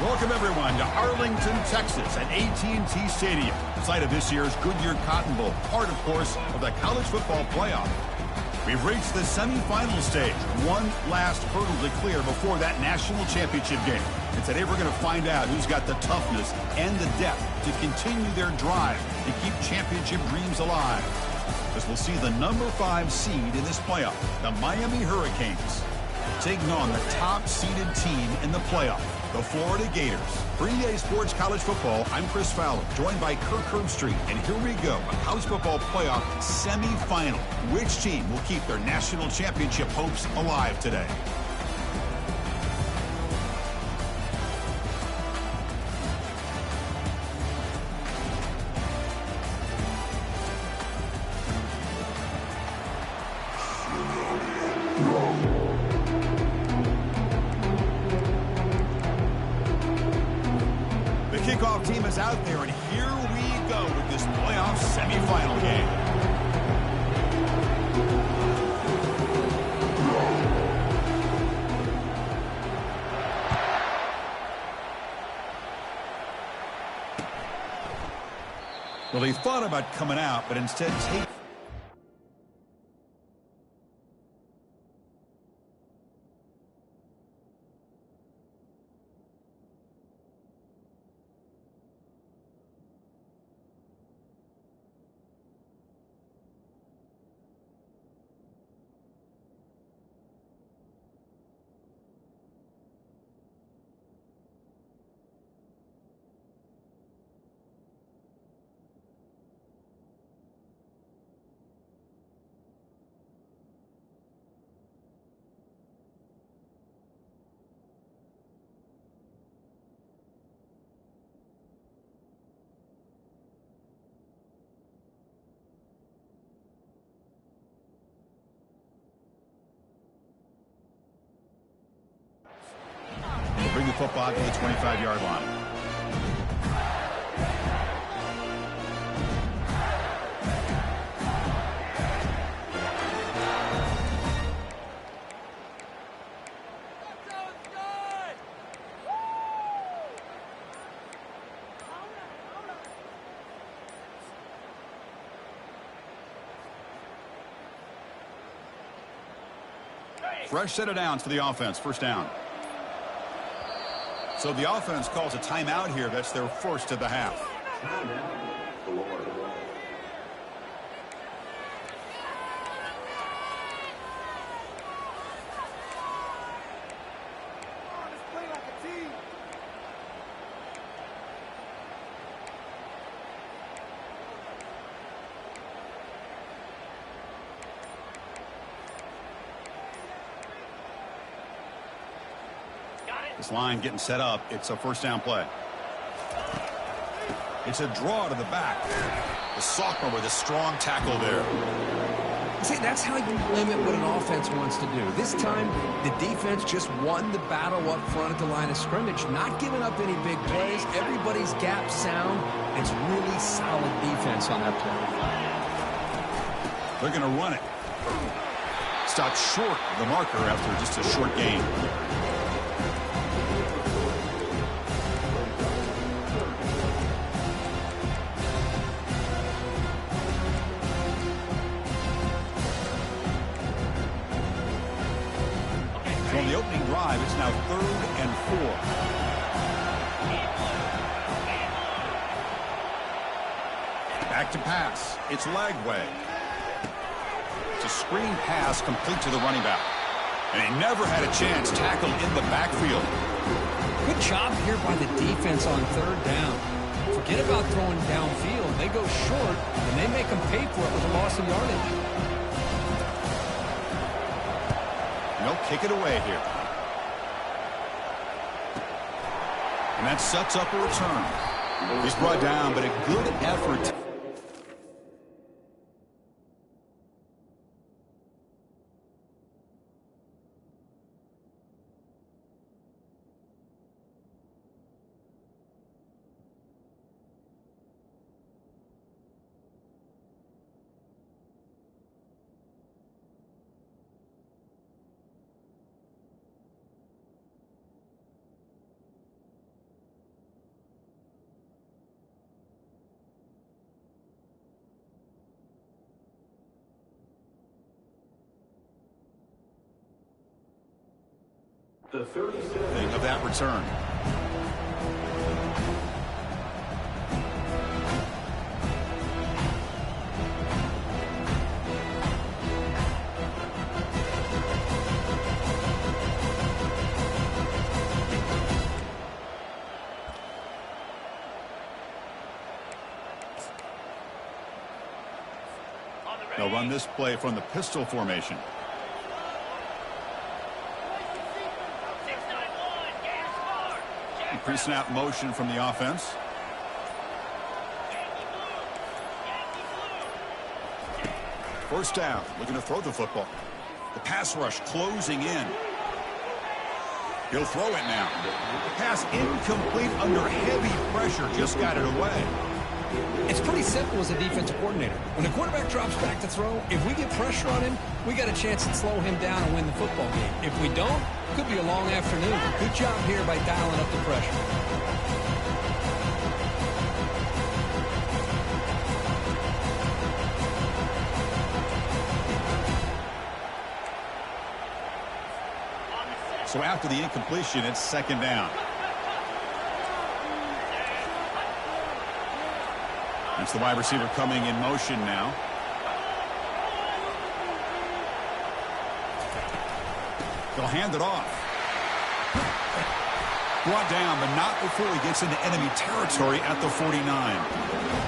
Welcome, everyone, to Arlington, Texas, at AT&T Stadium, site of this year's Goodyear Cotton Bowl, part, of course, of the college football playoff. We've reached the semifinal stage, one last hurdle to clear before that national championship game. And today we're going to find out who's got the toughness and the depth to continue their drive and keep championship dreams alive. As we'll see the number 5 seed in this playoff, the Miami Hurricanes, taking on the top-seeded team in the playoff, the Florida Gators. For EA Sports College Football, I'm Chris Fowler, joined by Kirk Herbstreit. And here we go, a college football playoff semifinal. Which team will keep their national championship hopes alive today? Kickoff team is out there, and here we go with this playoff semifinal game. Well, he thought about coming out, but instead take. Bring the football to the 25-yard line. Fresh set of downs for the offense. First down. So the offense calls a timeout here. That's their first of the half. This line getting set up. It's a first down play. It's a draw to the back. The sophomore with a strong tackle there. See, that's how you limit what an offense wants to do. This time, the defense just won the battle up front at the line of scrimmage, not giving up any big plays. Everybody's gap sound. It's really solid defense on that play. They're going to run it. Stopped short of the marker after just a short gain. On the opening drive, it's now 3rd and 4. Back to pass. It's Lagway. It's a screen pass complete to the running back. And he never had a chance tackled in the backfield. Good job here by the defense on 3rd down. Forget about throwing downfield. They go short, and they make them pay for it with a loss of yardage. They'll kick it away here. And that sets up a return. He's brought down, but a good effort. Of that return. They'll run this play from the pistol formation. Pre-snap motion from the offense. First down, looking to throw the football. The pass rush closing in. He'll throw it now. The pass incomplete under heavy pressure. Just got it away. It's pretty simple as a defensive coordinator. When the quarterback drops back to throw, if we get pressure on him, we got a chance to slow him down and win the football game. If we don't, could be a long afternoon. Good job here by dialing up the pressure. So after the incompletion, it's second down. That's the wide receiver coming in motion now. They'll hand it off. Brought down, but not before he gets into enemy territory at the 49.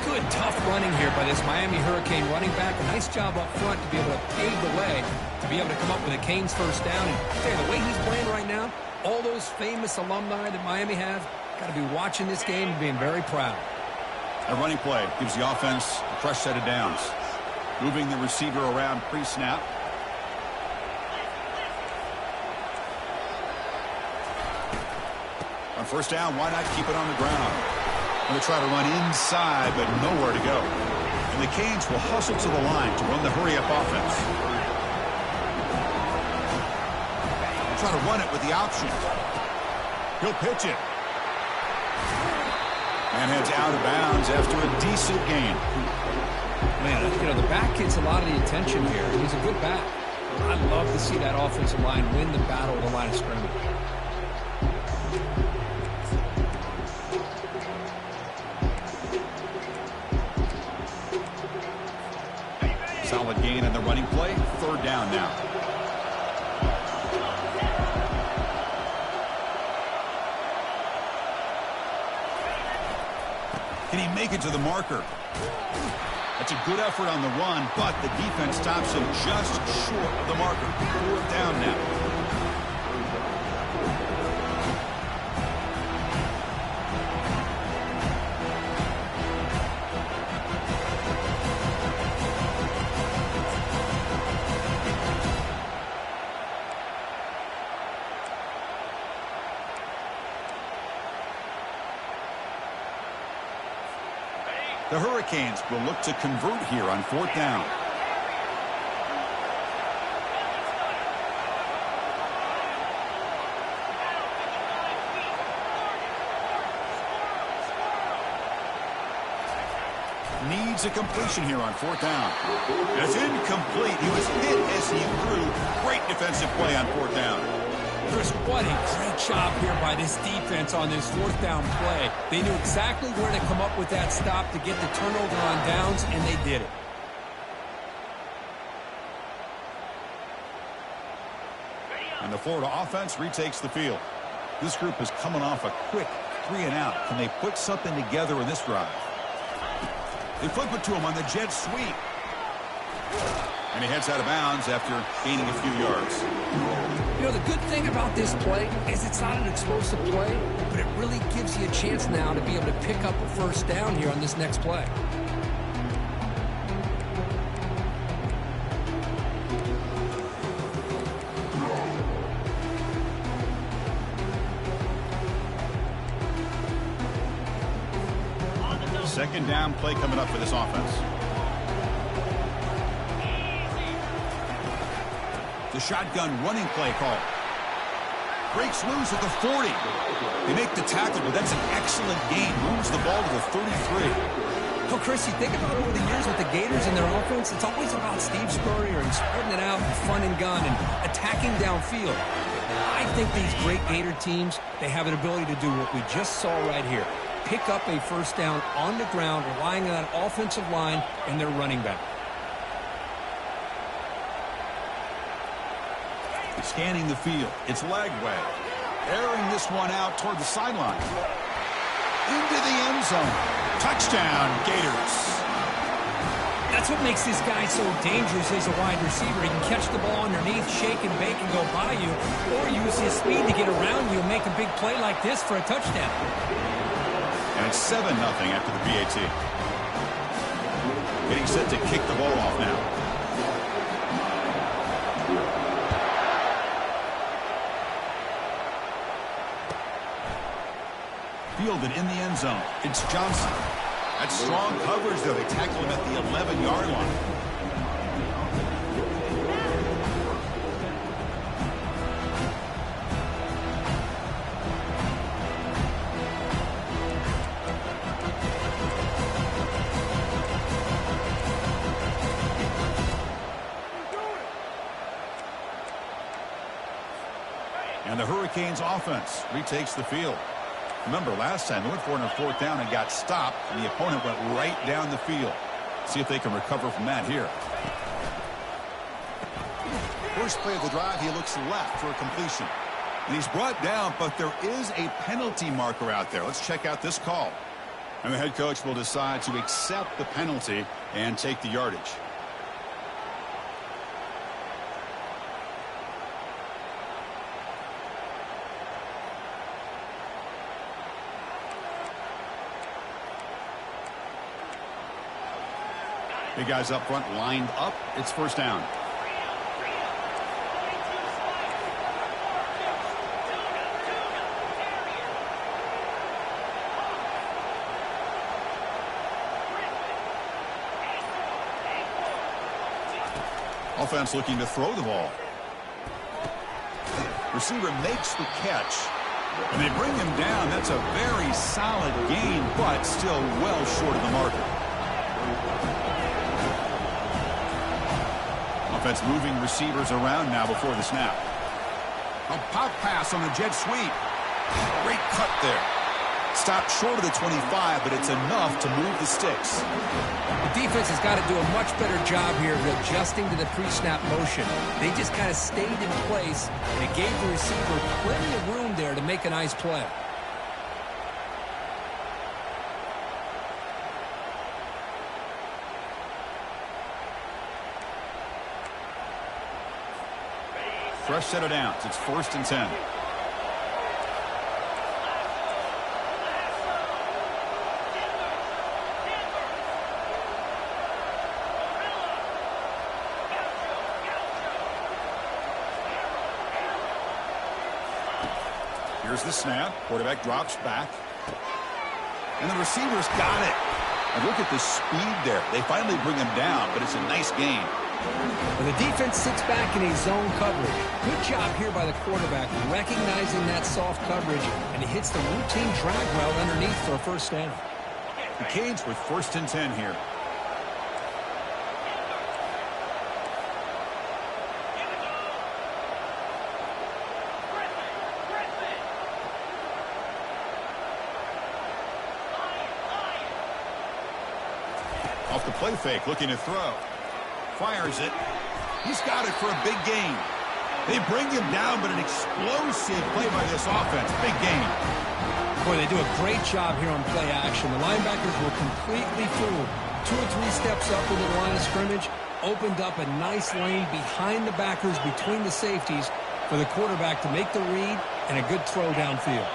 Good, tough running here by this Miami Hurricane running back. A nice job up front to be able to pave the way, to be able to come up with a Canes first down. And the way he's playing right now, all those famous alumni that Miami have, got to be watching this game and being very proud. A running play gives the offense a fresh set of downs. Moving the receiver around pre-snap. On first down, why not keep it on the ground? Going to try to run inside, but nowhere to go. And the Canes will hustle to the line to run the hurry-up offense. Try to run it with the option. He'll pitch it. And heads out of bounds after a decent gain. Man, the back gets a lot of the attention here. He's a good back. I'd love to see that offensive line win the battle of the line of scrimmage. Solid gain in the running play. Third down now. Can he make it to the marker? That's a good effort on the run, but the defense stops him just short of the marker. Fourth down now. The Hurricanes will look to convert here on fourth down. Needs a completion here on fourth down. That's incomplete. He was hit as he threw. Great defensive play on fourth down. Chris, what a great job here by this defense on this fourth down play. They knew exactly where to come up with that stop to get the turnover on downs, and they did it. And the Florida offense retakes the field. This group is coming off a quick 3-and-out. Can they put something together in this drive? They flip it to him on the jet sweep. And he heads out of bounds after gaining a few yards. The good thing about this play is it's not an explosive play, but it really gives you a chance now to be able to pick up a first down here on this next play. Second down play coming up for this offense. The shotgun running play call. Breaks loose at the 40. They make the tackle, but that's an excellent gain. Moves the ball to the 33. Oh, Chris, you think about over the years with the Gators and their offense, it's always about Steve Spurrier and spreading it out and fun and gun and attacking downfield. I think these great Gator teams, they have an ability to do what we just saw right here. Pick up a first down on the ground, relying on that offensive line and their running back. Scanning the field. It's Lagway. Airing this one out toward the sideline. Into the end zone. Touchdown, Gators. That's what makes this guy so dangerous as a wide receiver. He can catch the ball underneath, shake and bake and go by you, or use his speed to get around you and make a big play like this for a touchdown. And it's 7-0 after the PAT. Getting set to kick the ball off now. Fielded in the end zone. It's Johnson. That's strong coverage, though. They tackle him at the 11-yard line. And the Hurricanes offense retakes the field. Remember, last time they went for it on 4th down and got stopped, and the opponent went right down the field. See if they can recover from that here. First play of the drive, he looks left for a completion. And he's brought down, but there is a penalty marker out there. Let's check out this call. And the head coach will decide to accept the penalty and take the yardage. Big guys up front lined up. It's first down. Offense looking to throw the ball. Receiver makes the catch. And they bring him down. That's a very solid gain, but still well short of the marker. Offense moving receivers around now before the snap. A pop pass on a jet sweep. Great cut there. Stopped short of the 25, but it's enough to move the sticks. The defense has got to do a much better job here of adjusting to the pre-snap motion. They just kind of stayed in place, and it gave the receiver plenty of room there to make a nice play. Fresh set of downs. It's 1st and 10. Here's the snap. Quarterback drops back. And the receiver's got it. And look at the speed there. They finally bring him down, but it's a nice gain. When the defense sits back in a zone coverage, good job here by the quarterback recognizing that soft coverage, and he hits the routine drag route underneath for a first down. The Canes with 1st and 10 here. Off the play fake, looking to throw. Fires it. He's got it for a big gain. They bring him down, but an explosive play by this offense. Big gain. Boy, they do a great job here on play action. The linebackers were completely fooled. 2 or 3 steps up into the line of scrimmage, opened up a nice lane behind the backers, between the safeties, for the quarterback to make the read and a good throw downfield.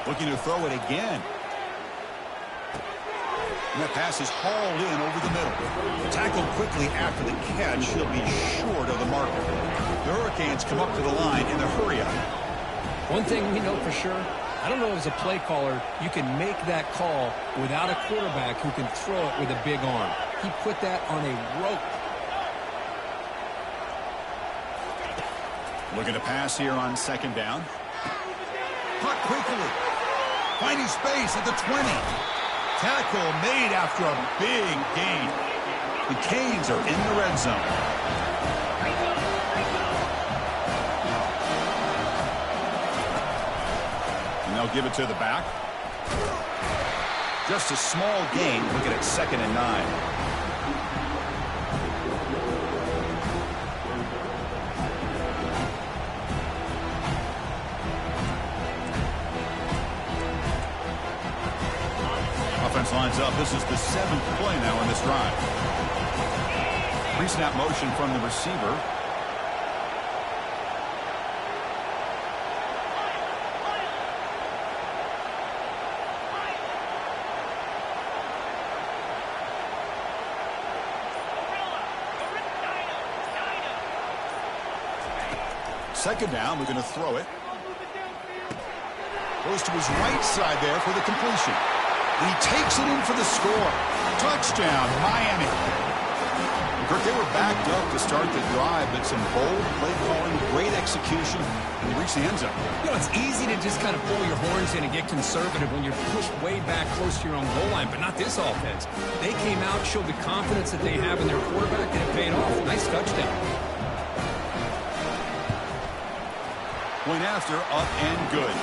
Looking to throw it again. And that pass is hauled in over the middle. Tackled quickly after the catch. He'll be short of the marker. The Hurricanes come up to the line in a hurry-up. One thing we know for sure, I don't know as a play caller, you can make that call without a quarterback who can throw it with a big arm. He put that on a rope. Looking to pass here on second down. Caught quickly. Finding space at the 20. Tackle made after a big gain. The Canes are in the red zone. And they'll give it to the back. Just a small gain. Looking at 2nd and 9. Lines up. This is the 7th play now in this drive. Pre-snap motion from the receiver. Second down, we're going to throw it. Goes to his right side there for the completion. He takes it in for the score. Touchdown, Miami. Kirk, they were backed up to start the drive, but some bold play calling, great execution, and they reached the end zone. You know, it's easy to just kind of pull your horns in and get conservative when you're pushed way back close to your own goal line, but not this offense. They came out, showed the confidence that they have in their quarterback, and it paid off. Nice touchdown. Point after, up and good.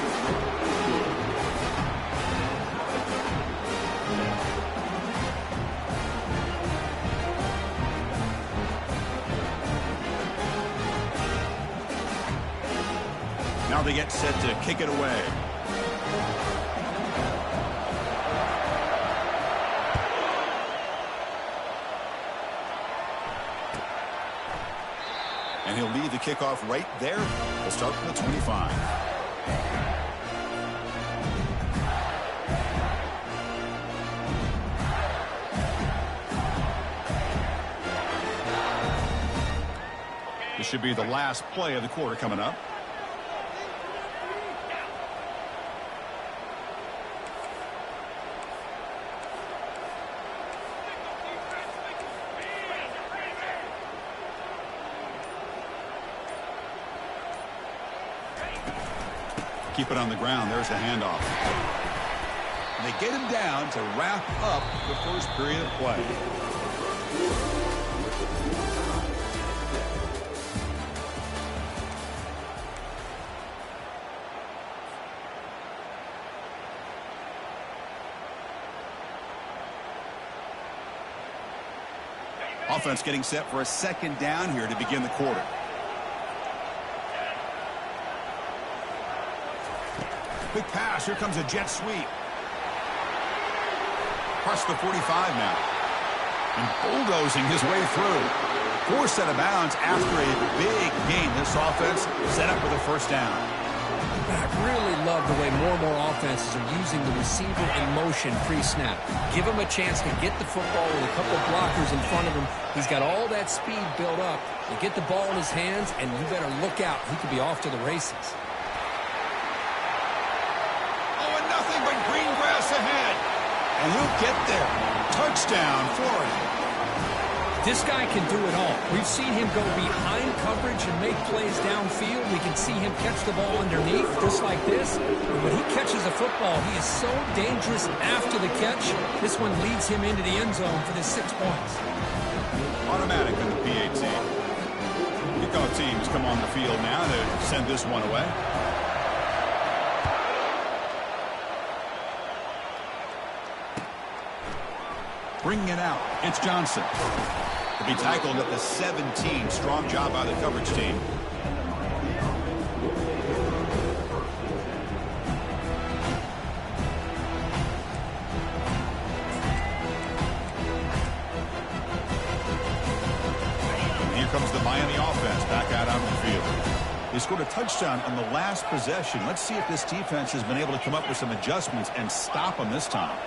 Now they get set to kick it away. And he'll lead the kickoff right there. We'll start from the 25. This should be the last play of the quarter coming up. Keep it on the ground. There's the handoff. And they get him down to wrap up the first period of play. Offense getting set for a second down here to begin the quarter. Quick pass. Here comes a jet sweep. Across the 45 now. And bulldozing his way through. Forced out of bounds after a big gain. This offense set up with a first down. I really love the way more and more offenses are using the receiver in motion pre-snap. Give him a chance to get the football with a couple of blockers in front of him. He's got all that speed built up. You get the ball in his hands, and you better look out. He could be off to the races. Oh, and nothing but green grass ahead. And he'll get there. Touchdown, Florida. This guy can do it all. We've seen him go behind coverage and make plays downfield. We can see him catch the ball underneath, just like this. And when he catches the football, he is so dangerous after the catch. This one leads him into the end zone for the 6 points. Automatic on the PAT. Kickoff teams come on the field now to send this one away. Bringing it out, it's Johnson. To be tackled at the 17. Strong job by the coverage team. And here comes the Miami offense back out on the field. They scored a touchdown on the last possession. Let's see if this defense has been able to come up with some adjustments and stop them this time.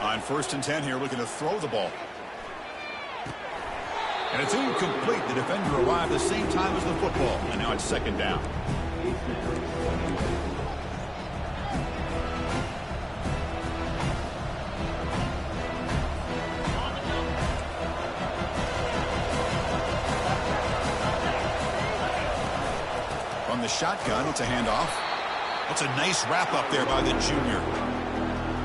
On 1st and 10 here, looking to throw the ball. And it's incomplete. The defender arrived the same time as the football. And now it's 2nd down. the shotgun. It's a handoff. That's a nice wrap up there by the junior.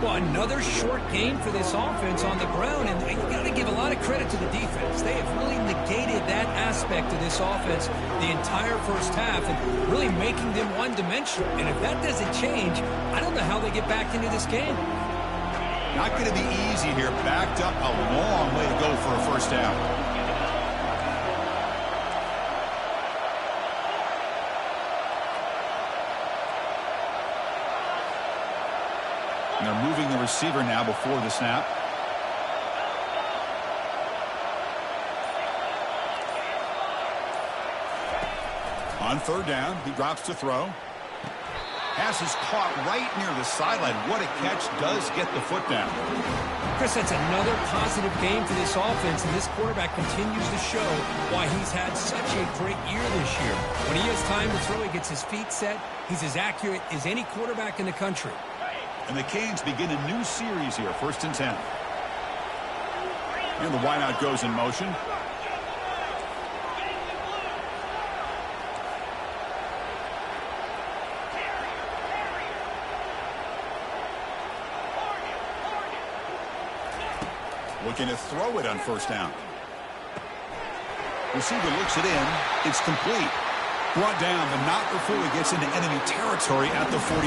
Well, another short gain for this offense on the ground, and you got to give a lot of credit to the defense. They have really negated that aspect of this offense the entire first half and really making them one-dimensional. And if that doesn't change, I don't know how they get back into this game. Not going to be easy here. Backed up a long way to go for a first down. And they're moving the receiver now before the snap. On third down, he drops to throw. Pass is caught right near the sideline. What a catch. Does get the foot down. Chris, that's another positive game for this offense, and this quarterback continues to show why he's had such a great year this year. When he has time to throw, he gets his feet set. He's as accurate as any quarterback in the country. And the Canes begin a new series here, 1st and 10. And the wideout goes in motion. Looking to throw it on first down. Receiver looks it in. It's complete. Brought down, but not before he gets into enemy territory at the 49.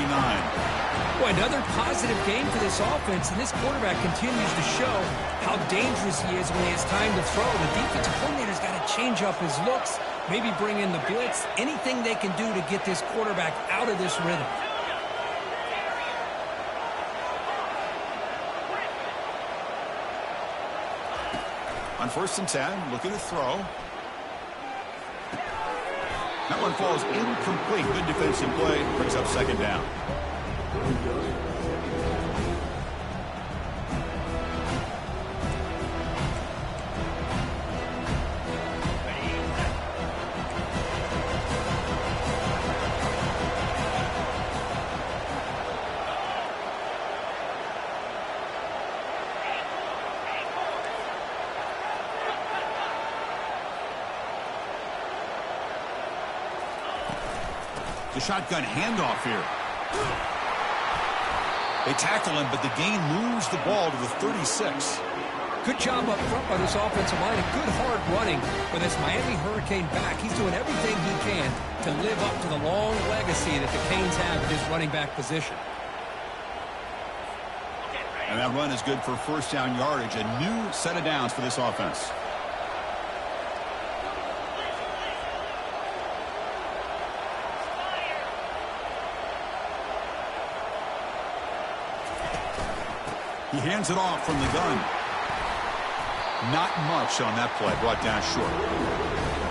Boy, another positive game for this offense, and this quarterback continues to show how dangerous he is when he has time to throw. The defensive coordinator's got to change up his looks, maybe bring in the blitz, anything they can do to get this quarterback out of this rhythm. On 1st and 10, looking to throw. That one falls incomplete. Good defensive play. Brings up second down. The shotgun handoff here. They tackle him, but the gain moves the ball to the 36. Good job up front by this offensive line and good hard running for this Miami Hurricane back. He's doing everything he can to live up to the long legacy that the Canes have at this running back position. And that run is good for first down yardage. A new set of downs for this offense. He hands it off from the gun. Not much on that play. Brought down short.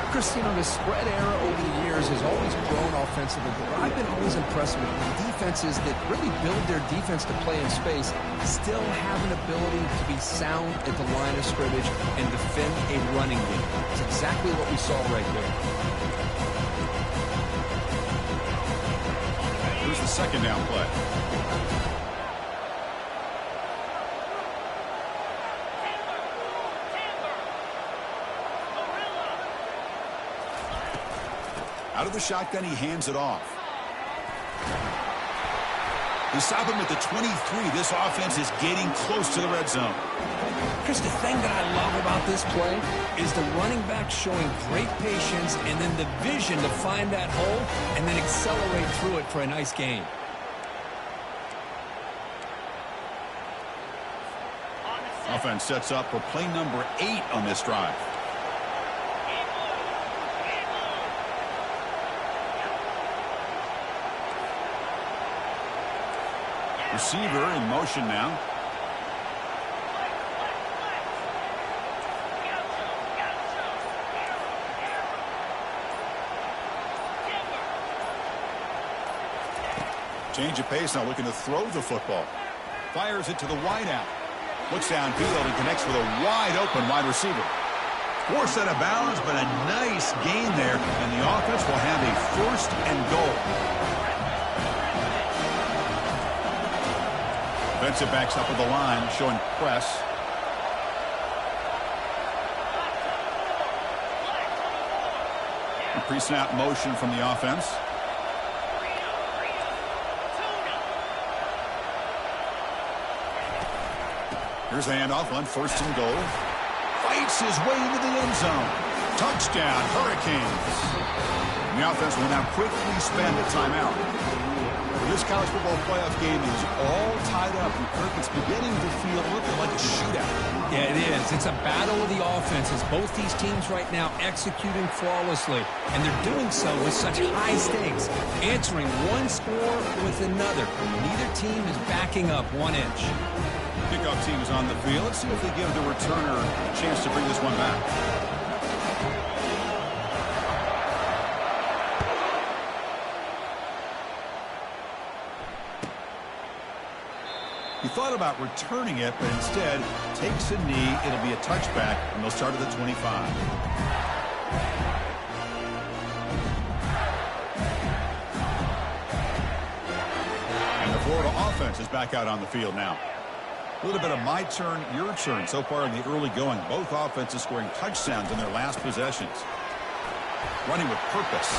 Christine, the spread era over the years has always grown offensively, but I've been always impressed with the defenses that really build their defense to play in space still have an ability to be sound at the line of scrimmage and defend a running game. It's exactly what we saw right there. Here's the second down play. Out of the shotgun, he hands it off. They stop him at the 23. This offense is getting close to the red zone. Chris, the thing that I love about this play is the running back showing great patience and then the vision to find that hole and then accelerate through it for a nice gain. Offense sets up for play number 8 on this drive. Receiver in motion now. Change of pace now, looking to throw the football. Fires it to the wideout. Looks downfield and connects with a wide open wide receiver. Forced out of bounds, but a nice gain there, and the offense will have a 1st and goal. Defensive backs up at the line, showing press. Pre-snap motion from the offense. Here's the handoff on 1st and goal. Fights his way into the end zone. Touchdown, Hurricanes. And the offense will now quickly spend a timeout. This college football playoff game is all tied up, and Kirk, it's beginning to feel a little bit like a shootout. Yeah, it is. It's a battle of the offenses. Both these teams right now executing flawlessly, and they're doing so with such high stakes, answering one score with another. Neither team is backing up 1 inch. Kickoff team is on the field. Let's see if they give the returner a chance to bring this one back. He thought about returning it, but instead takes a knee. It'll be a touchback, and they'll start at the 25. And the Florida offense is back out on the field now. A little bit of my turn, your turn so far in the early going. Both offenses scoring touchdowns in their last possessions. Running with purpose.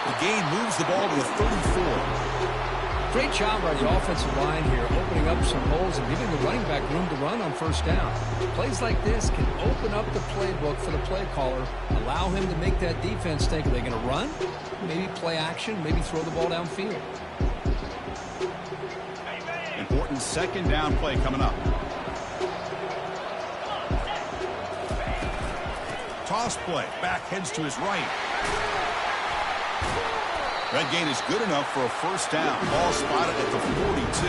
The gain moves the ball to the 34. Great job by the offensive line here, opening up some holes and giving the running back room to run on 1st down. Plays like this can open up the playbook for the play caller, allow him to make that defense think, are they going to run? Maybe play action, maybe throw the ball downfield. Important 2nd down play coming up. Toss play. Back heads to his right. That gain is good enough for a 1st down. Ball spotted at the 42.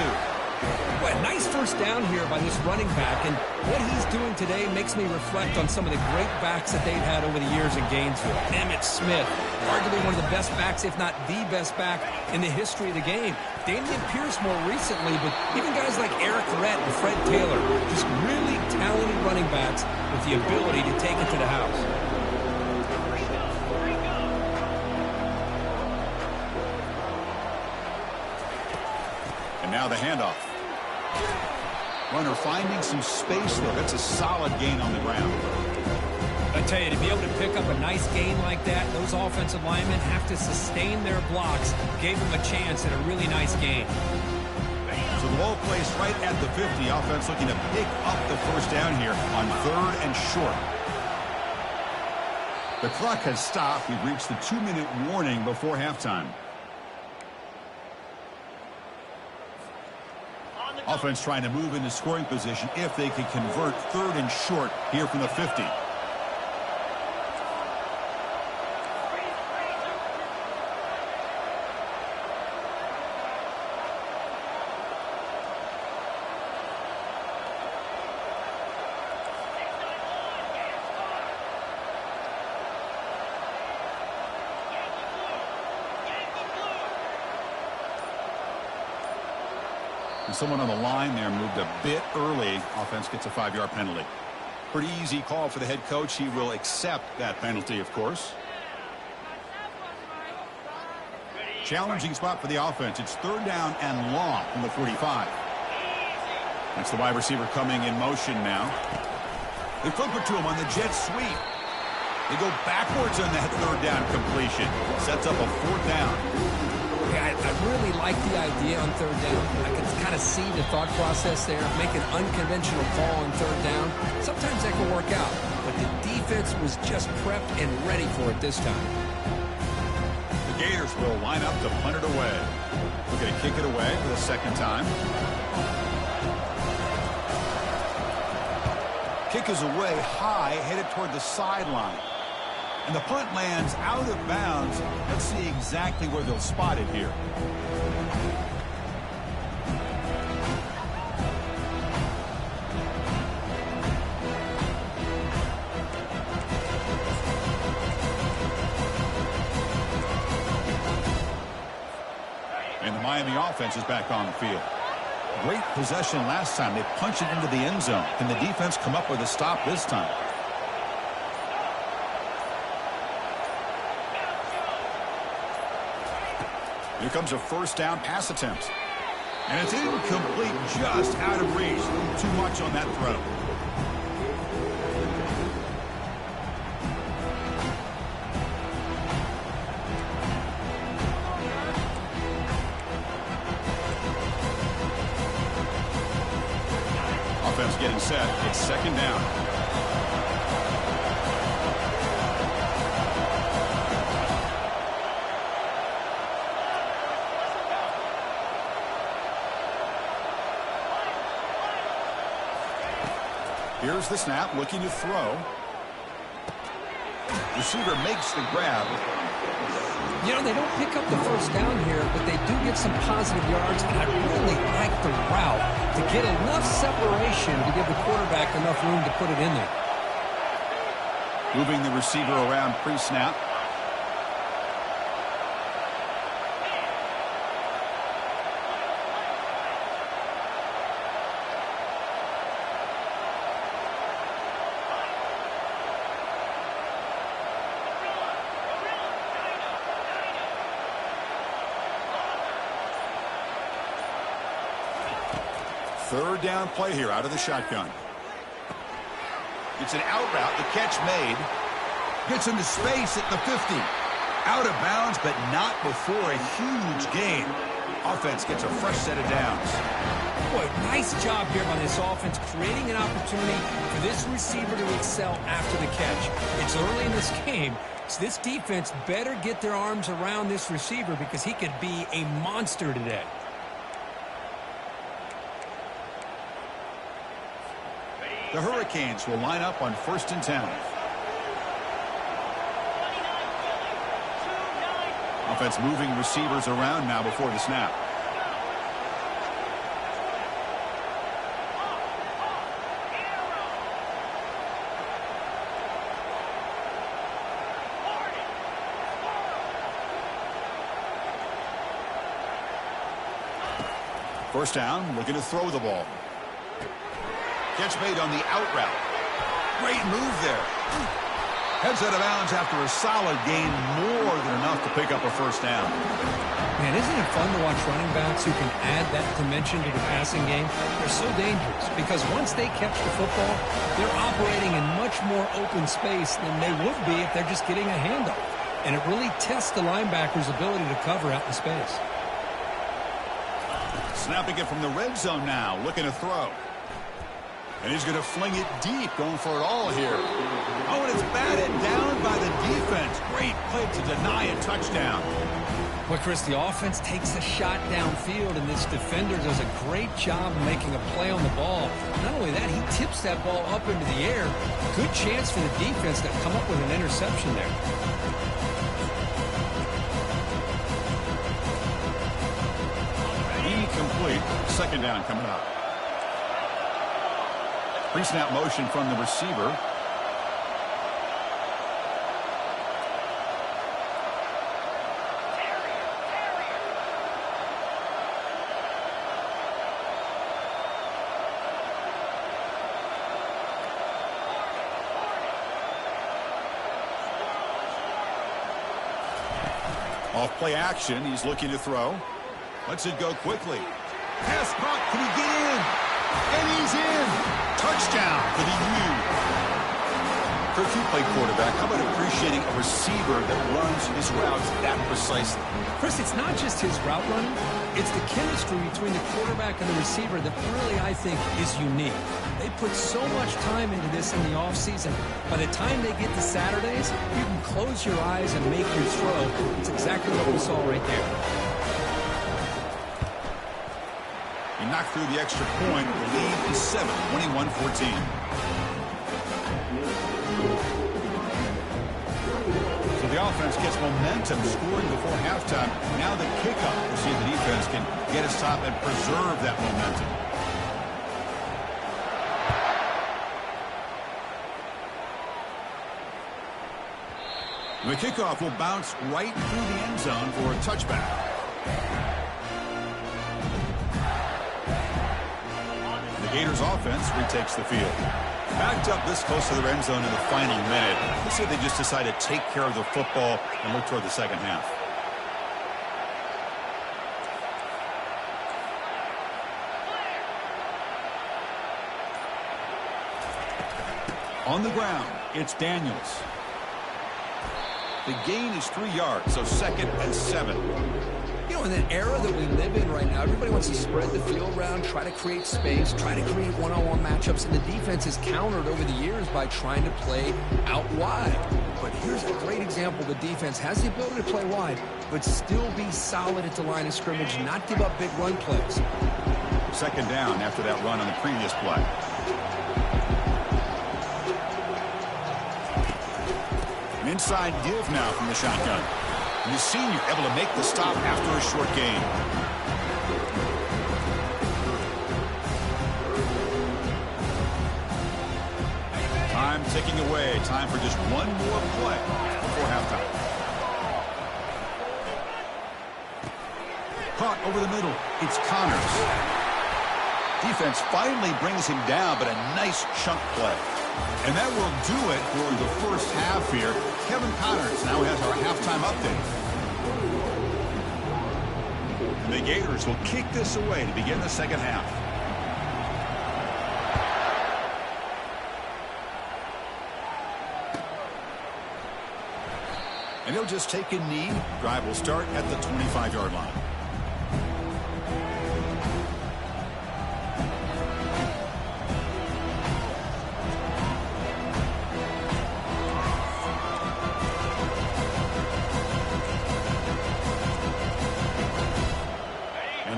Well, nice 1st down here by this running back, and what he's doing today makes me reflect on some of the great backs that they've had over the years in Gainesville. Emmitt Smith, arguably one of the best backs, if not the best back in the history of the game. Damian Pierce more recently, but even guys like Eric Rhett and Fred Taylor, just really talented running backs with the ability to take it to the house. And now the handoff. Runner finding some space, though. That's a solid gain on the ground. I tell you, to be able to pick up a nice gain like that, those offensive linemen have to sustain their blocks. Gave them a chance at a really nice gain. So the ball placed right at the 50. Offense looking to pick up the 1st down here on 3rd and short. The clock has stopped. We've reached the 2-minute warning before halftime. Offense trying to move into scoring position if they can convert 3rd and short here from the 50. And someone on the line there moved a bit early. Offense gets a 5-yard penalty. Pretty easy call for the head coach. He will accept that penalty, of course. Challenging spot for the offense. It's 3rd down and long from the 45. That's the wide receiver coming in motion now. They flip it to him on the jet sweep. They go backwards on that 3rd down completion. Sets up a 4th down. Yeah, I really like the idea on 3rd down. I can kind of see the thought process there. Make an unconventional call on 3rd down. Sometimes that can work out, but the defense was just prepped and ready for it this time. The Gators will line up to punt it away. We're going to kick it away for the 2nd time. Kick is away high, headed toward the sideline. And the punt lands out of bounds. Let's see exactly where they'll spot it here. And the Miami offense is back on the field. Great possession last time. They punched it into the end zone. Can the defense come up with a stop this time? Here comes a 1st down pass attempt. And it's incomplete, just out of reach. Too much on that throw. offense getting set. It's second down. Here's the snap, looking to throw. Receiver makes the grab. You know, they don't pick up the first down here, but they do get some positive yards, and I really like the route to get enough separation to give the quarterback enough room to put it in there. Moving the receiver around pre-snap. Third down play here out of the shotgun. It's an out route. The catch made. Gets into space at the 50. Out of bounds, but not before a huge gain. Offense gets a fresh set of downs. Boy, nice job here by this offense, creating an opportunity for this receiver to excel after the catch. It's early in this game, so this defense better get their arms around this receiver because he could be a monster today. The Hurricanes will line up on 1st and 10. Offense moving receivers around now before the snap. First down, looking to throw the ball. Catch made on the out route. Great move there. Heads out of bounds after a solid gain, more than enough to pick up a first down. Man, isn't it fun to watch running backs who can add that dimension to the passing game? They're so dangerous because once they catch the football, they're operating in much more open space than they would be if they're just getting a handoff. And it really tests the linebacker's ability to cover out in space. Snapping it from the red zone now, looking to throw. And he's going to fling it deep, going for it all here. Oh, and it's batted down by the defense. Great play to deny a touchdown. Well, Chris, the offense takes a shot downfield, and this defender does a great job of making a play on the ball. Not only that, he tips that ball up into the air. Good chance for the defense to come up with an interception there. Incomplete. Second down coming up. Pre-snap motion from the receiver. Off play action. He's looking to throw. Lets it go quickly. Pass caught. Can he get in? And he's in. Touchdown for the U. Kirk, you played quarterback. How about appreciating a receiver that runs his routes that precisely? Chris, it's not just his route running. It's the chemistry between the quarterback and the receiver that really, I think, is unique. They put so much time into this in the offseason. By the time they get to Saturdays, you can close your eyes and make your throw. It's exactly what we saw right there. He knocked through the extra point. The lead is 7, 21-14. So the offense gets momentum, scoring before halftime. Now the kickoff. We'll see if the defense can get a stop and preserve that momentum. The kickoff will bounce right through the end zone for a touchback. The Gators offense retakes the field. Backed up this close to the end zone in the final minute. Let's see if they just decide to take care of the football and look toward the second half. On the ground, it's Daniels. The gain is 3 yards, so 2nd and 7. You know, in an era that we live in right now, everybody wants to spread the field around, try to create space, try to create one-on-one matchups, and the defense is countered over the years by trying to play out wide. But here's a great example. The defense has the ability to play wide, but still be solid at the line of scrimmage, not give up big run plays. Second down after that run on the previous play. An inside give now from the shotgun. And the senior able to make the stop after a short gain. Time ticking away. Time for just one more play before halftime. Caught over the middle. It's Connors. Defense finally brings him down, but a nice chunk play. And that will do it for the first half here. Kevin Connors now has our halftime update. And the Gators will kick this away to begin the second half. And he'll just take a knee. Drive will start at the 25-yard line.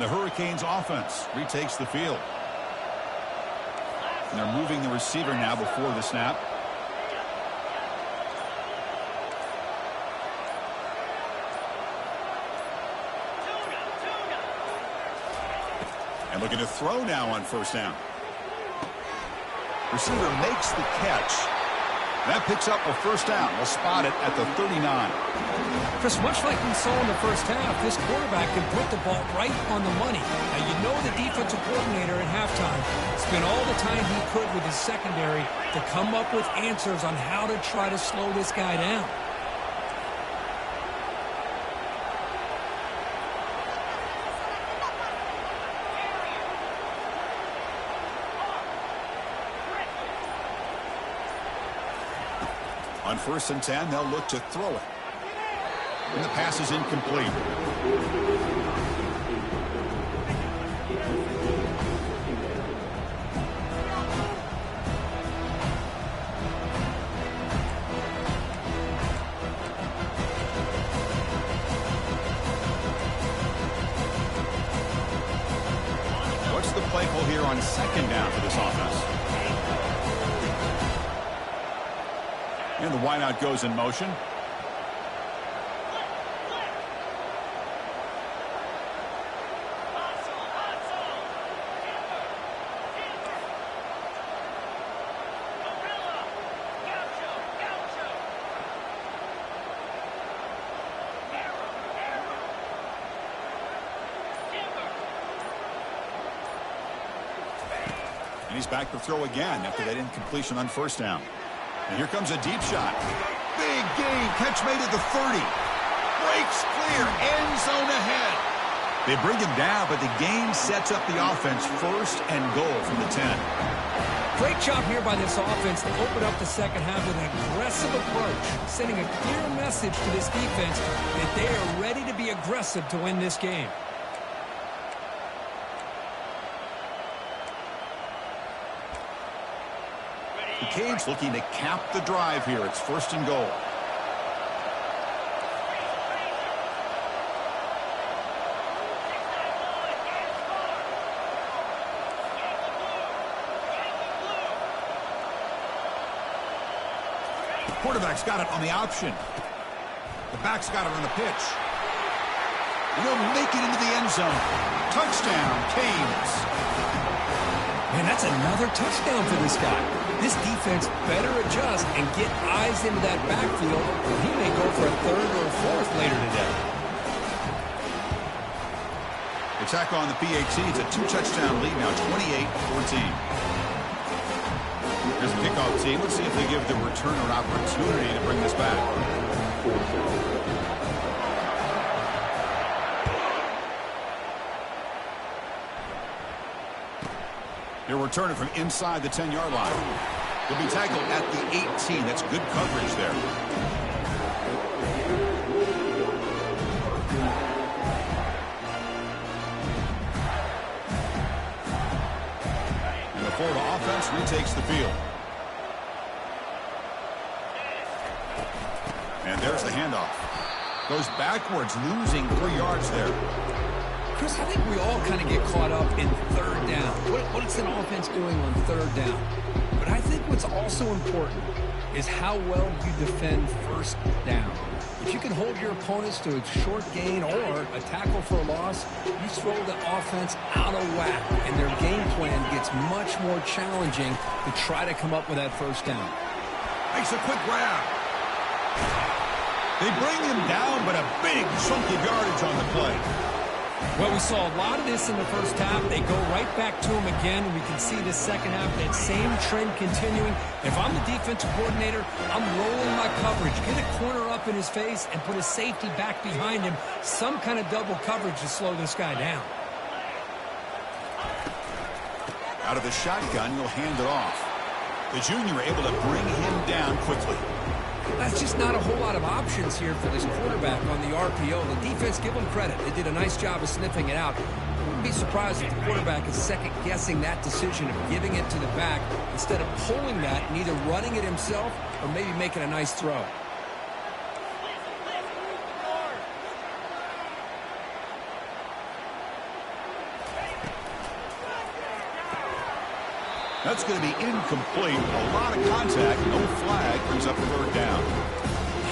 Hurricanes offense retakes the field. And they're moving the receiver now before the snap. And looking to throw now on first down. Receiver makes the catch. That picks up a first down. We'll spot it at the 39. Chris, much like we saw in the first half, this quarterback can put the ball right on the money. Now, you know the defensive coordinator at halftime spent all the time he could with his secondary to come up with answers on how to try to slow this guy down. On 1st and 10, they'll look to throw it. And the pass is incomplete. What's the play call here on second down for this offense? And the wideout goes in motion. And he's back to throw again after that incompletion on first down. And here comes a deep shot. Big gain. Catch made at the 30. Breaks clear. End zone ahead. They bring him down, but the gain sets up the offense. First and goal from the 10. Great job here by this offense to open up the second half with an aggressive approach, sending a clear message to this defense that they are ready to be aggressive to win this game. The Canes looking to cap the drive here. It's 1st and goal. Quarterback's got it on the option. The back's got it on the pitch. And he'll make it into the end zone. Touchdown, Canes. Man, that's another touchdown for this guy. This defense better adjust and get eyes into that backfield, or he may go for a 3rd or a 4th later today. They tack on the PAT. It's a 2-touchdown lead now, 28-14. Here's the kickoff team. Let's see if they give the returner opportunity to bring this back. He'll return it from inside the 10-yard line. He'll be tackled at the 18. That's good coverage there. offense retakes the field. And there's the handoff. Goes backwards, losing 3 yards there. Chris, I think we all kind of get caught up in third down. What is an offense doing on third down? But I think what's also important is how well you defend first down. If you can hold your opponents to a short gain or a tackle for a loss, you throw the offense out of whack, and their game plan gets much more challenging to try to come up with that first down. Makes a quick grab. They bring him down, but a big chunk of yardage on the play. Well, we saw a lot of this in the first half. They go right back to him again. We can see the second half, that same trend continuing. If I'm the defensive coordinator, I'm rolling my coverage. Get a corner up in his face and put a safety back behind him. Some kind of double coverage to slow this guy down. Out of the shotgun, he'll hand it off. The junior able to bring him down quickly. That's just not a whole lot of options here for this quarterback on the RPO. The defense, give them credit. They did a nice job of sniffing it out. I wouldn't be surprised if the quarterback is second-guessing that decision of giving it to the back instead of pulling that and either running it himself or maybe making a nice throw. That's going to be incomplete. A lot of contact, no flag, brings up third down.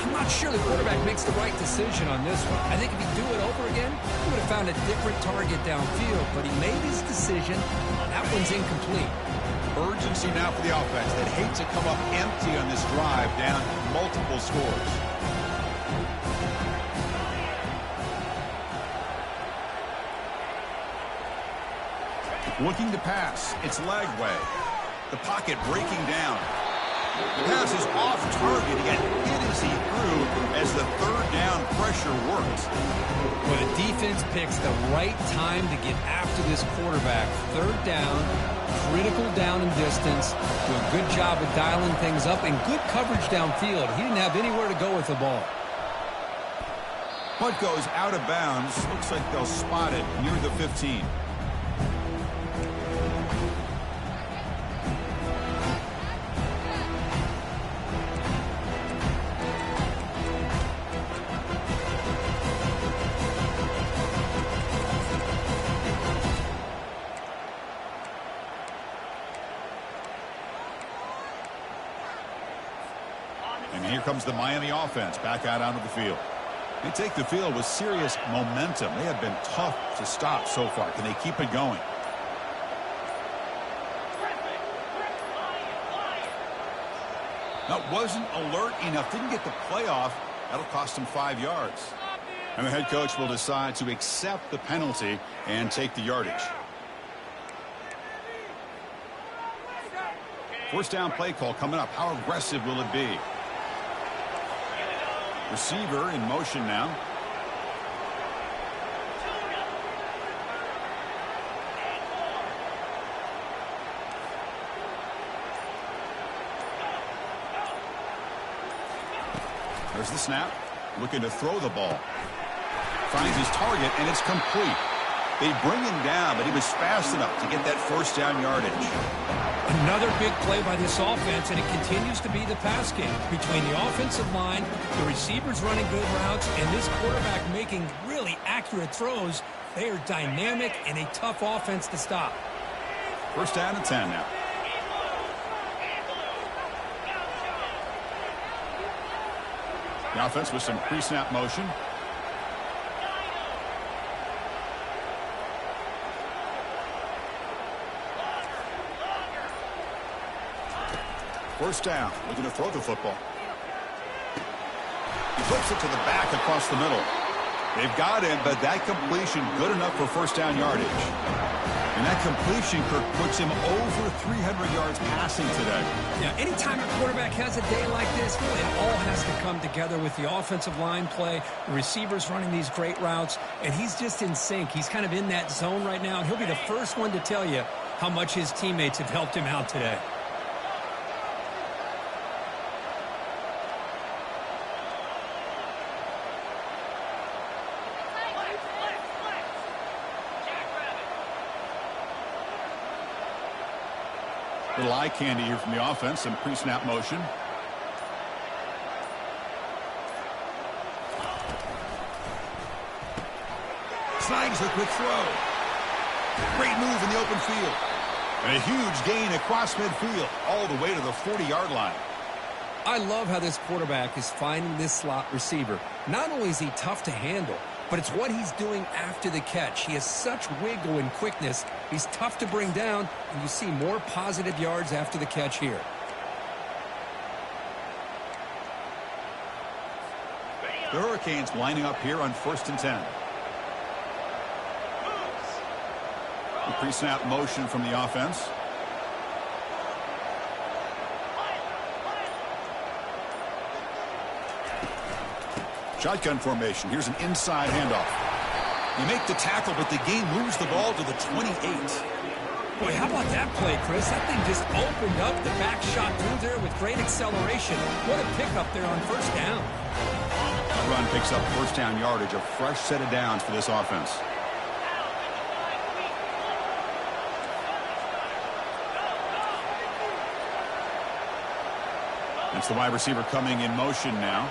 I'm not sure the quarterback makes the right decision on this one. I think if he'd do it over again, he would have found a different target downfield, but he made his decision. That one's incomplete. Urgency now for the offense. They'd hate to come up empty on this drive, down multiple scores. Looking to pass. It's Lagway. The pocket breaking down. The pass is off target. He got hit as he threw as the third down pressure worked. Well, the defense picks the right time to get after this quarterback. Third down, critical down and distance. Do a good job of dialing things up and good coverage downfield. He didn't have anywhere to go with the ball. Punt goes out of bounds. Looks like they'll spot it near the 15. Here comes the Miami offense back out onto the field. They take the field with serious momentum. They have been tough to stop so far. Can they keep it going? That wasn't alert enough. Didn't get the play off. That'll cost him 5 yards. And the head coach will decide to accept the penalty and take the yardage. First down play call coming up. How aggressive will it be? Receiver in motion now. There's the snap. Looking to throw the ball. Finds his target, and it's complete. They bring him down, but he was fast enough to get that first down yardage. Another big play by this offense, and it continues to be the pass game between the offensive line, the receivers running good routes, and this quarterback making really accurate throws. They are dynamic and a tough offense to stop. First down and 10 now. The offense with some pre-snap motion. First down, looking to throw the football. He flips it to the back across the middle. They've got him, but that completion good enough for first down yardage. And that completion, Kirk, puts him over 300 yards passing today. Yeah, anytime a quarterback has a day like this, it all has to come together with the offensive line play, the receivers running these great routes, and he's just in sync. He's kind of in that zone right now, and he'll be the first one to tell you how much his teammates have helped him out today. Little eye candy here from the offense. Some pre-snap motion. Snags the quick throw. Great move in the open field. And a huge gain across midfield, all the way to the 40-yard line. I love how this quarterback is finding this slot receiver. Not only is he tough to handle, but it's what he's doing after the catch. He has such wiggle and quickness. He's tough to bring down, and you see more positive yards after the catch here. The Hurricanes lining up here on 1st and 10. The pre-snap motion from the offense. Shotgun formation. Here's an inside handoff. You make the tackle, but the gain moves the ball to the 28. Boy, how about that play, Chris? That thing just opened up the back shot through there with great acceleration. What a pickup there on 1st down. The run picks up 1st down yardage, a fresh set of downs for this offense. It's the wide receiver coming in motion now.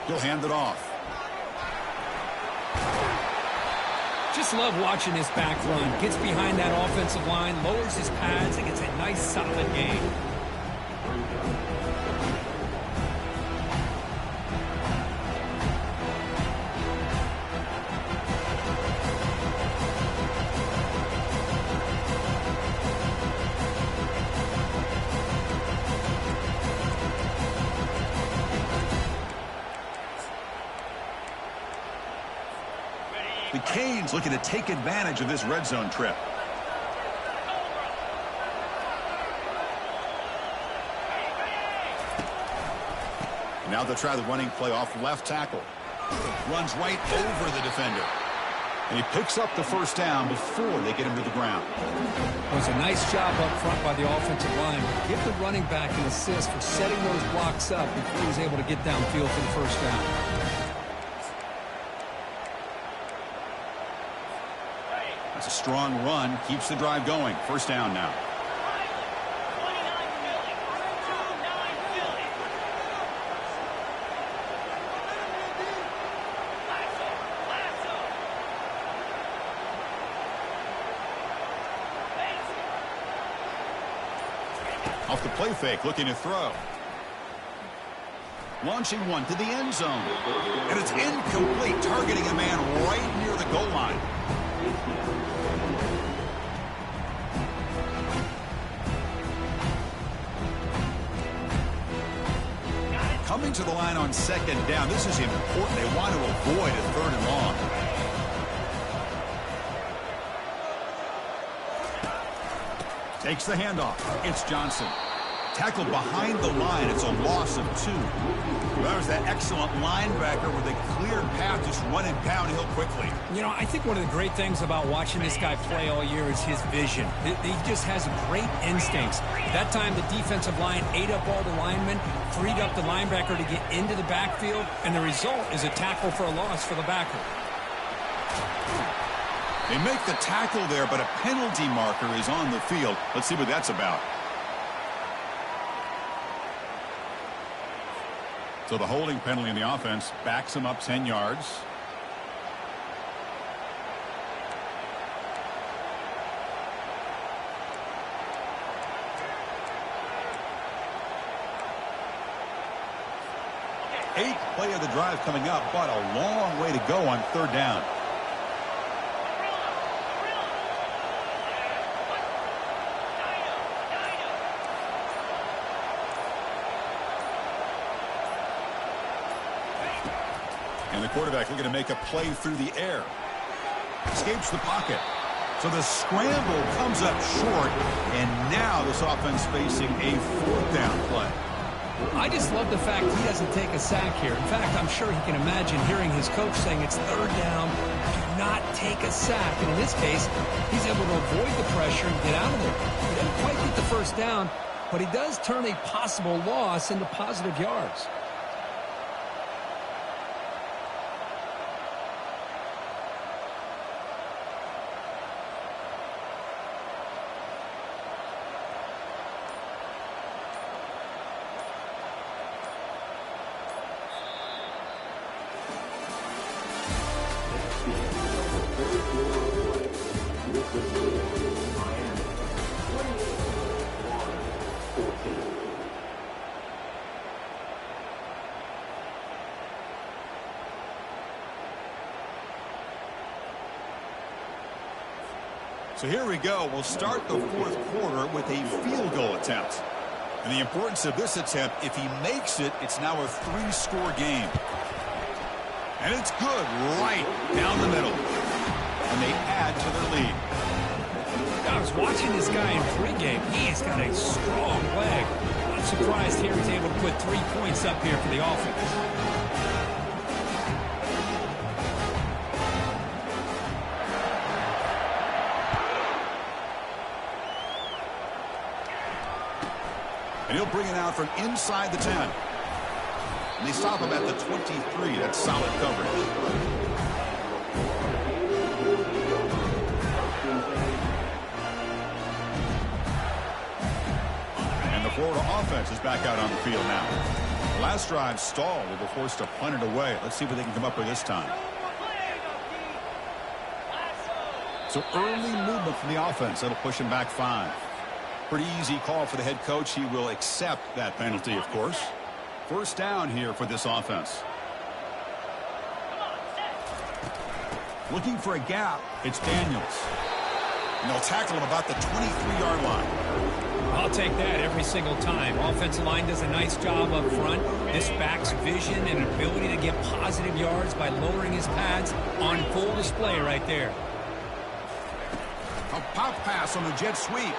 He'll hand it off. Just love watching this back run. Gets behind that offensive line, lowers his pads, and gets a nice solid gain. The Canes looking to take advantage of this red zone trip. Now they'll try the running play off left tackle. Runs right over the defender. And he picks up the 1st down before they get him to the ground. It was a nice job up front by the offensive line. Give the running back an assist for setting those blocks up before he was able to get downfield for the 1st down. That's a strong run. Keeps the drive going. 1st down now. Off the play fake, looking to throw. Launching one to the end zone. And it's incomplete, targeting a man right near the goal line. Coming to the line on 2nd down. This is important. They want to avoid a 3rd and long. Takes the handoff. It's Johnson. Tackled behind the line. It's a loss of 2. Well, there's that excellent linebacker with a clear path, just running downhill quickly. You know, I think one of the great things about watching this guy play all year is his vision. He just has great instincts. That time, the defensive line ate up all the linemen, freed up the linebacker to get into the backfield, and the result is a tackle for a loss for the backer. They make the tackle there, but a penalty marker is on the field. Let's see what that's about. So the holding penalty in the offense backs him up 10 yards. Eighth play of the drive coming up, but a long way to go on 3rd down. And the quarterback looking to make a play through the air. Escapes the pocket. So the scramble comes up short, and now this offense facing a 4th down play. I just love the fact he doesn't take a sack here. In fact, I'm sure he can imagine hearing his coach saying it's 3rd down, do not take a sack. And in this case, he's able to avoid the pressure and get out of there. He didn't quite get the 1st down, but he does turn a possible loss into positive yards. So here we go. We'll start the fourth quarter with a field goal attempt. And the importance of this attempt, if he makes it, it's now a 3-score game. And it's good right down the middle. And they add to their lead. I was watching this guy in pregame. He's got a strong leg. I'm surprised here he's able to put 3 points up here for the offense. And he'll bring it out from inside the 10. And they stop him at the 23. That's solid coverage. And the Florida offense is back out on the field now. The last drive stalled. They were forced to punt it away. Let's see what they can come up with this time. So early movement from the offense. That'll push him back 5. Pretty easy call for the head coach. He will accept that penalty, of course. First down here for this offense. Looking for a gap. It's Daniels. And they'll tackle him about the 23-yard line. I'll take that every single time. Offensive line does a nice job up front. This back's vision and ability to get positive yards by lowering his pads on full display right there. A pop pass on the jet sweep.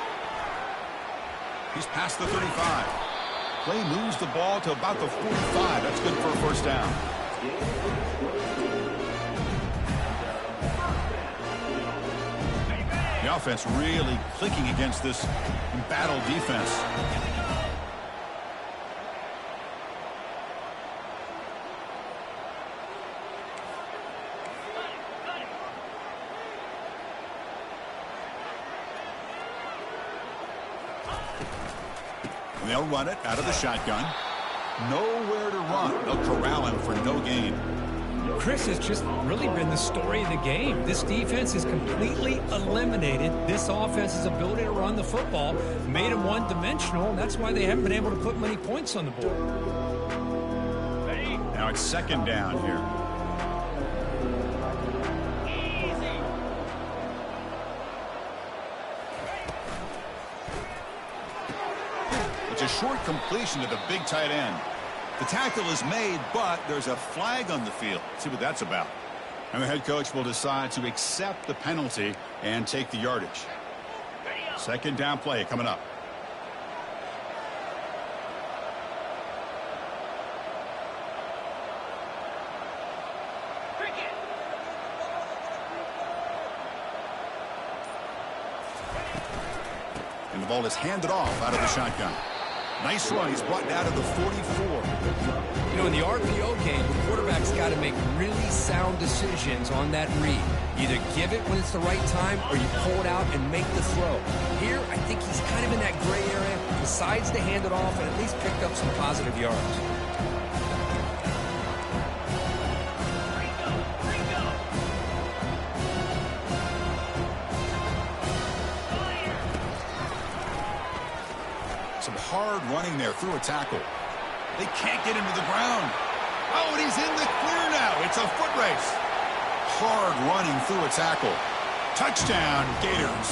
He's past the 35. Play moves the ball to about the 45. That's good for a first down. The offense really clicking against this battle defense. And they'll run it out of the shotgun. Nowhere to run. They'll corral him for no gain. Chris has just really been the story of the game. This defense has completely eliminated this offense's ability to run the football, made them one-dimensional, and that's why they haven't been able to put many points on the board. Now it's second down here. It's a short completion to the big tight end. The tackle is made, but there's a flag on the field. Let's see what that's about. And the head coach will decide to accept the penalty and take the yardage. Second down play coming up. And the ball is handed off out of the shotgun. Nice run. He's brought down to the 44. You know, in the RPO game, the quarterback's got to make really sound decisions on that read. Either give it when it's the right time or you pull it out and make the throw. Here, I think he's kind of in that gray area, decides to hand it off and at least picked up some positive yards. Some hard running there through a tackle. They can't get him to the ground. Oh, and he's in the clear now. It's a foot race. Hard running through a tackle. Touchdown, Gators.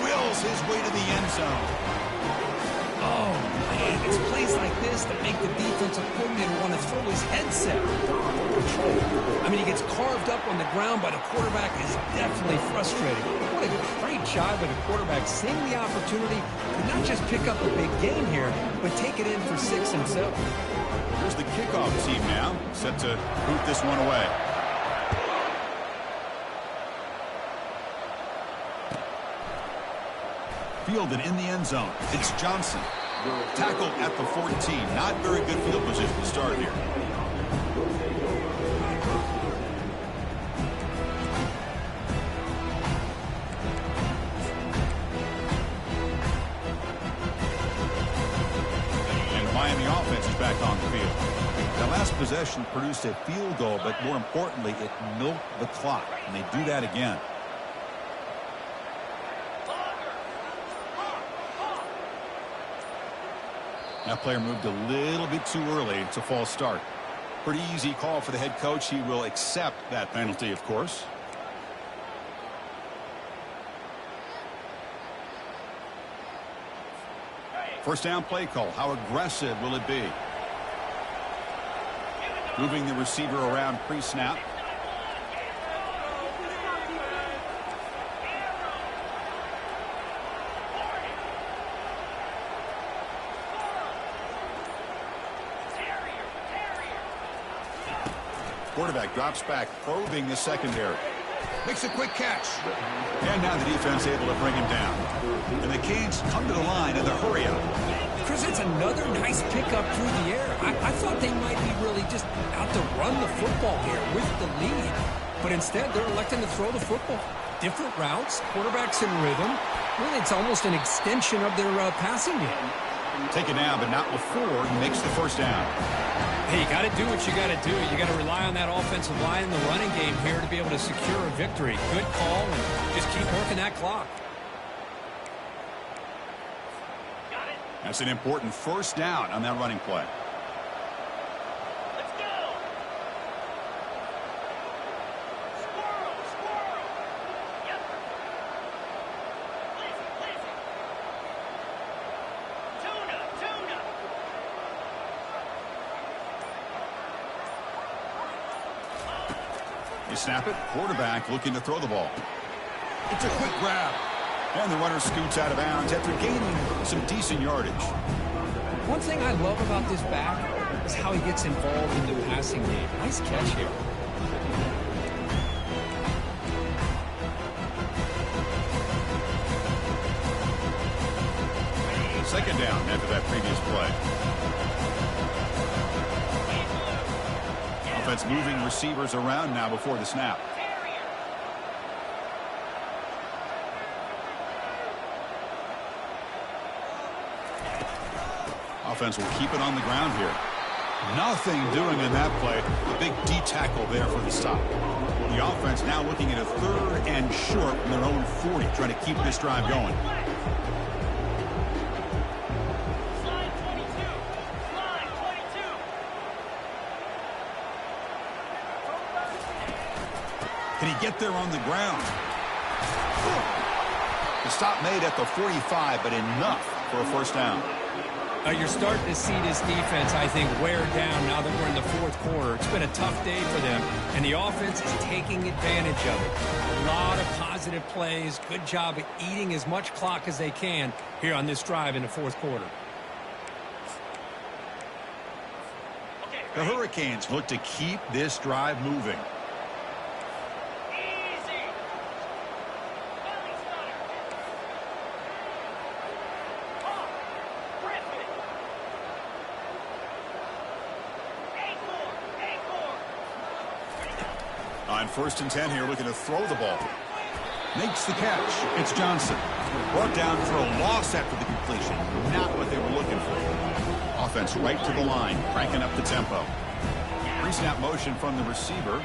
Wills his way to the end zone. Oh, man, it's plays like this that make the defensive coordinator want to throw his headset. I mean, he gets carved up on the ground by the quarterback. Is definitely frustrating. What a great job by the quarterback, seeing the opportunity to not just pick up a big gain here, but take it in for 6 himself. Here's the kickoff team now, set to boot this one away. Fielded in the end zone. It's Johnson. Tackled at the 14. Not very good field position to start here. And the Miami offense is back on the field. The last possession produced a field goal, but more importantly, it milked the clock. And they do that again. That player moved a little bit too early. It's a false start. Pretty easy call for the head coach. He will accept that penalty, of course. First down play call. How aggressive will it be? Moving the receiver around pre-snap. Quarterback drops back, probing the secondary. Makes a quick catch. And now the defense able to bring him down. And the Canes come to the line in the hurry up. Chris, it's another nice pickup through the air. I thought they might be really just out to run the football here with the lead. But instead, they're electing to throw the football. Different routes, quarterbacks in rhythm. Really, it's almost an extension of their passing game. Take it now, but not before he makes the first down. Hey, you got to do what you got to do. You got to rely on that offensive line in the running game here to be able to secure a victory. Good call, and just keep working that clock. That's an important first down on that running play. Let's go. Squirrel. Yep. Blizzy. Tuna. You snap it. Quarterback looking to throw the ball. It's a quick grab. And the runner scoots out of bounds after gaining some decent yardage. One thing I love about this back is how he gets involved in the passing game. Nice catch here. Second down after that previous play. Offense moving receivers around now before the snap. Offense will keep it on the ground here. Nothing doing in that play. A big D tackle there for the stop. The offense now looking at a 3rd and short from their own 40, trying to keep this drive going. Slide 22. Can he get there on the ground? The stop made at the 45, but enough for a first down. You're starting to see this defense, I think, wear down now that we're in the 4th quarter. It's been a tough day for them, and the offense is taking advantage of it. A lot of positive plays. Good job at eating as much clock as they can here on this drive in the 4th quarter. The Hurricanes look to keep this drive moving. On 1st and 10 here, looking to throw the ball. Makes the catch. It's Johnson. Brought down for a loss after the completion. Not what they were looking for. Offense right to the line, cranking up the tempo. Pre-snap motion from the receiver.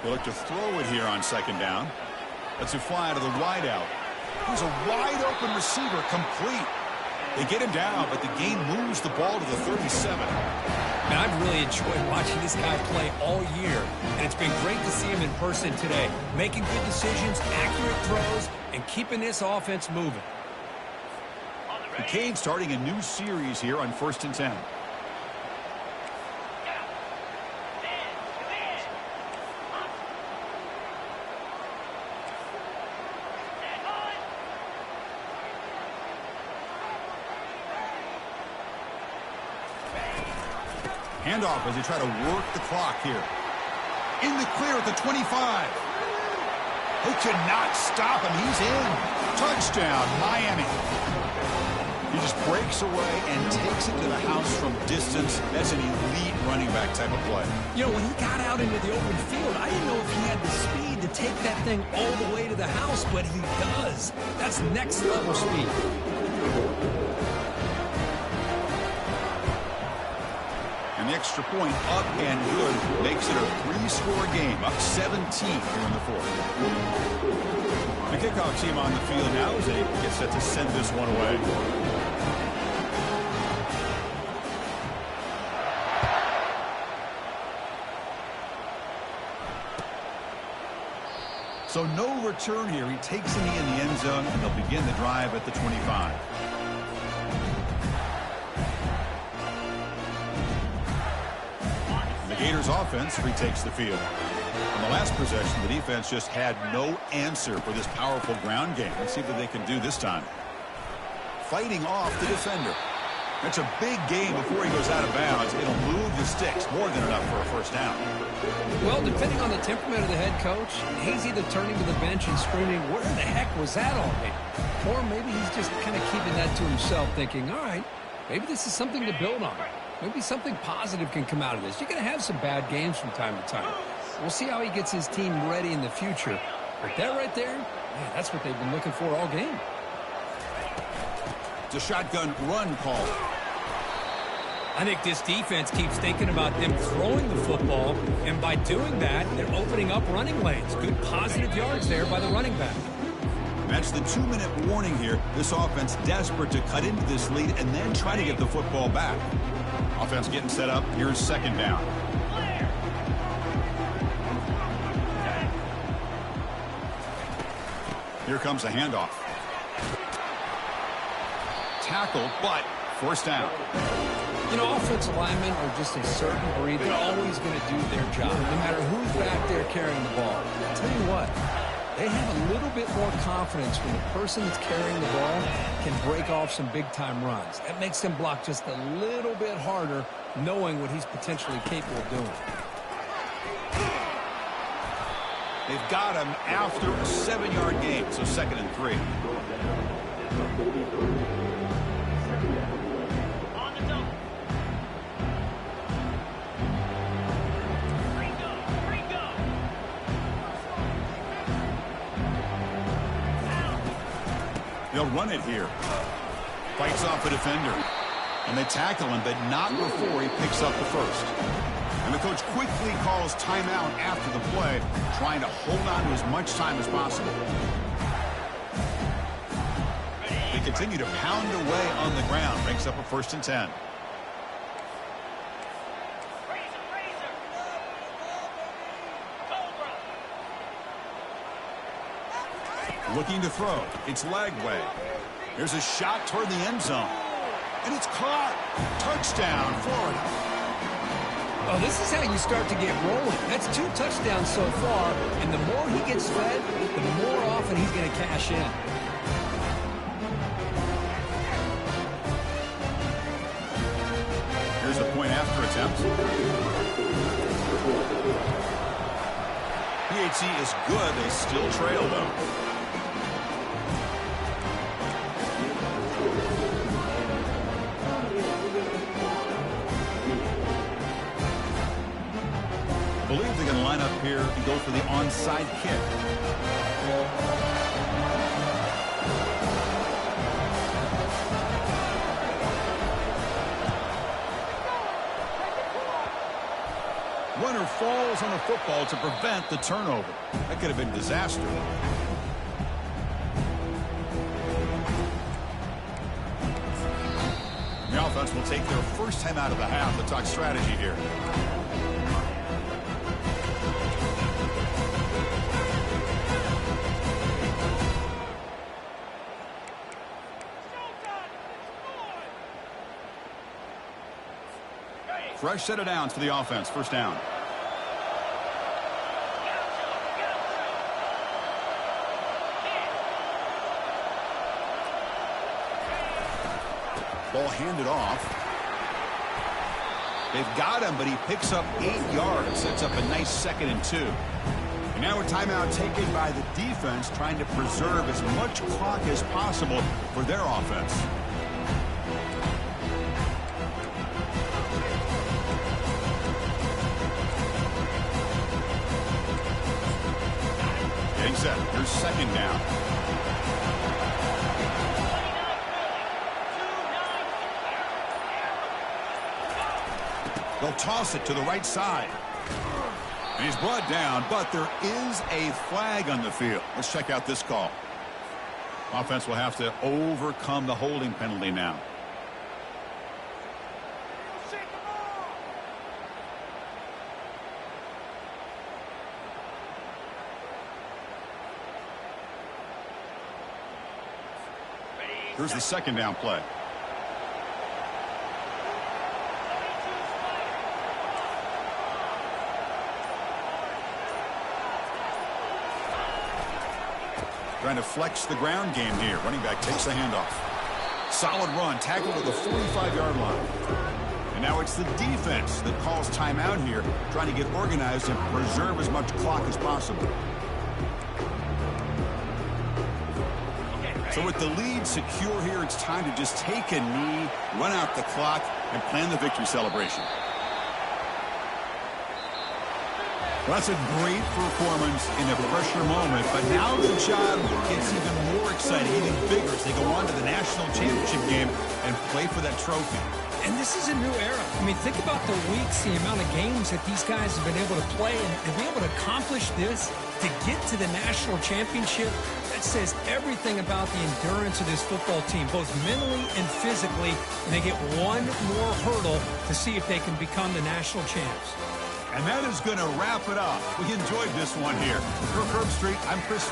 They look to throw it here on 2nd down. Let's it fly out of the wideout. Here's a wide-open receiver, complete. They get him down, but the game moves the ball to the 37. And I've really enjoyed watching this guy play all year, and it's been great to see him in person today, making good decisions, accurate throws, and keeping this offense moving. The Canes starting a new series here on 1st and 10. Handoff as they try to work the clock here. In the clear at the 25. They cannot stop him. He's in. Touchdown, Miami. He just breaks away and takes it to the house from distance. That's an elite running back type of play. You know, when he got out into the open field, I didn't know if he had the speed to take that thing all the way to the house, but he does. That's next level speed. And the extra point up and good makes it a 3-score game, up 17 here in the fourth. The kickoff team on the field now as they get set to send this one away. So no return here. He takes a knee in the end zone, and they'll begin the drive at the 25. The Gators offense retakes the field. On the last possession, the defense just had no answer for this powerful ground game. Let's see what they can do this time. Fighting off the defender. That's a big game before he goes out of bounds. It'll move the sticks more than enough for a first down. Well, depending on the temperament of the head coach, he's either turning to the bench and screaming, where the heck was that all day? Or maybe he's just kind of keeping that to himself, thinking, all right, maybe this is something to build on. Maybe something positive can come out of this. You're going to have some bad games from time to time. We'll see how he gets his team ready in the future. But that right there, man, that's what they've been looking for all game. It's a shotgun run call. I think this defense keeps thinking about them throwing the football, and by doing that, they're opening up running lanes. Good positive yards there by the running back. That's the 2-minute warning here. This offense desperate to cut into this lead and then try to get the football back. Offense getting set up. Here's second down. Here comes a handoff. Tackled, but forced down. You know, offensive linemen are just a certain breed. They're always going to do their job, no matter who's back there carrying the ball. I'll tell you what, they have a little bit more confidence when the person that's carrying the ball can break off some big-time runs. That makes them block just a little bit harder, knowing what he's potentially capable of doing. They've got him after a 7-yard gain, so 2nd and 3. On the double. Free go. They'll run it here. Fights off a defender. And they tackle him, but not before he picks up the first. And the coach quickly calls timeout after the play, trying to hold on to as much time as possible. They continue to pound away on the ground. Brings up a 1st and 10. Looking to throw. It's Lagway. There's a shot toward the end zone. And it's caught. Touchdown, Florida. Oh, this is how you start to get rolling. That's 2 touchdowns so far, and the more he gets fed, the more often he's going to cash in. Here's a point after attempt. PAT is good. They still trail, though. I believe they're going to line up here and go for the onside kick. Runner falls on the football to prevent the turnover. That could have been disaster. The offense will take their first time out of the half to talk strategy here. Fresh set of downs for the offense. First down. Ball handed off. They've got him, but he picks up 8 yards. Sets up a nice 2nd and 2. And now a timeout taken by the defense, trying to preserve as much clock as possible for their offense. Getting set. Here's 2nd down. They'll toss it to the right side. And he's brought down, but there is a flag on the field. Let's check out this call. Offense will have to overcome the holding penalty now. Here's the second down play. Trying to flex the ground game here. Running back takes the handoff. Solid run, tackled at the 45-yard line. And now it's the defense that calls timeout here, trying to get organized and preserve as much clock as possible. So with the lead secure here, it's time to just take a knee, run out the clock, and plan the victory celebration. Well, that's a great performance in a pressure moment, but now the job gets even more exciting, even bigger as they go on to the national championship game and play for that trophy. And this is a new era. I mean, think about the weeks, the amount of games that these guys have been able to play, and to be able to accomplish this, to get to the national championship, that says everything about the endurance of this football team, both mentally and physically, and they get one more hurdle to see if they can become the national champs. And that is going to wrap it up. We enjoyed this one here. For Herb Street, I'm Chris